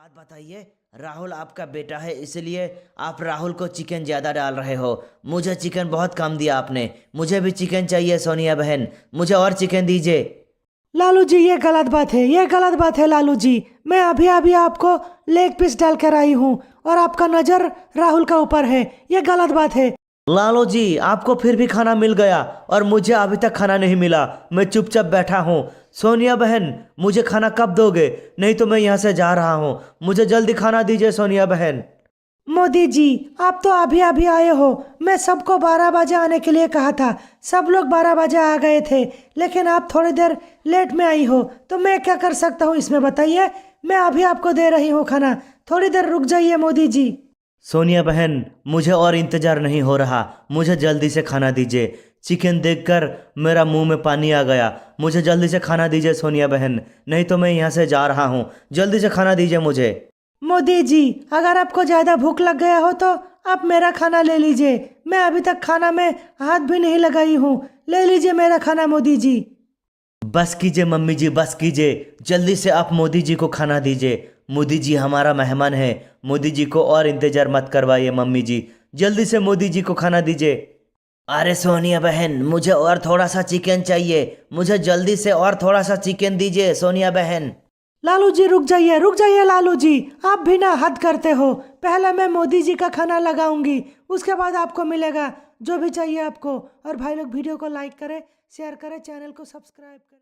बात बताइए, राहुल आपका बेटा है इसलिए आप राहुल को चिकन ज़्यादा डाल रहे हो। मुझे चिकन बहुत कम दिया आपने। मुझे भी चिकन चाहिए सोनिया बहन, मुझे और चिकन दीजिए। लालू जी ये गलत बात है, ये गलत बात है लालू जी। मैं अभी अभी आपको लेग पीस डाल कर आई हूँ और आपका नज़र राहुल का ऊपर है, ये गलत बात है। लालू जी आपको फिर भी खाना मिल गया और मुझे अभी तक खाना नहीं मिला। मैं चुपचाप बैठा हूँ। सोनिया बहन मुझे खाना कब दोगे? नहीं तो मैं यहाँ से जा रहा हूँ। मुझे जल्दी खाना दीजिए सोनिया बहन। मोदी जी आप तो अभी अभी आए हो, मैं सबको 12 बजे आने के लिए कहा था, सब लोग 12 बजे आ गए थे, लेकिन आप थोड़ी देर लेट में आई हो तो मैं क्या कर सकता हूँ इसमें बताइए। मैं अभी आपको दे रही हूँ खाना, थोड़ी देर रुक जाइए मोदी जी। सोनिया बहन मुझे और इंतजार नहीं हो रहा, मुझे जल्दी से खाना दीजिए। चिकन देखकर मेरा मुंह में पानी आ गया। मुझे जल्दी से खाना दीजिए सोनिया बहन, नहीं तो मैं यहाँ से जा रहा हूँ। जल्दी से खाना दीजिए मुझे। मोदी जी अगर आपको ज़्यादा भूख लग गया हो तो आप मेरा खाना ले लीजिए, मैं अभी तक खाना में हाथ भी नहीं लगाई हूँ, ले लीजिए मेरा खाना मोदी जी। बस कीजिए मम्मी जी, बस कीजिए। जल्दी से आप मोदी जी को खाना दीजिए। मोदी जी हमारा मेहमान है। मोदी जी को और इंतजार मत करवाइए मम्मी जी। जल्दी से मोदी जी को खाना दीजिए। अरे सोनिया बहन मुझे और थोड़ा सा चिकन चाहिए। मुझे जल्दी से और थोड़ा सा चिकन दीजिए सोनिया बहन। लालू जी रुक जाइए लालू जी, आप भी ना हद करते हो। पहले मैं मोदी जी का खाना लगाऊंगी, उसके बाद आपको मिलेगा जो भी चाहिए आपको। और भाई लोग वीडियो को लाइक करें, शेयर करें, चैनल को सब्सक्राइब करें।